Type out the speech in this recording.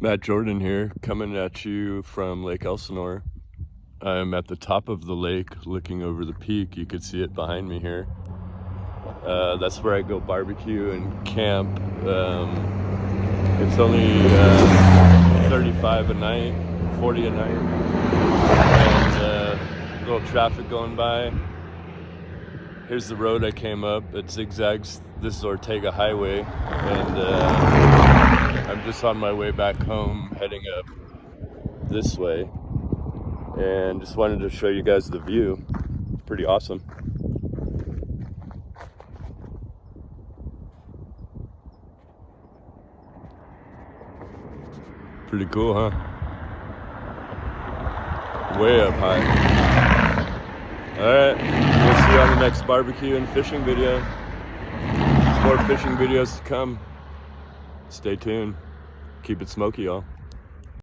Matt Jordan here, coming at you from Lake Elsinore. I'm at the top of the lake looking over the peak. You could see it behind me here. That's where I go barbecue and camp. It's only 35 a night, 40 a night, and little traffic going by. Here's the road I came up. It zigzags. This is Ortega Highway, and I'm just on my way back home, heading up this way, and just wanted to show you guys the view. Pretty awesome. Pretty cool, huh? Way up high. Alright, we'll see you on the next barbecue and fishing video. More fishing videos to come. Stay tuned. Keep it smoky, y'all.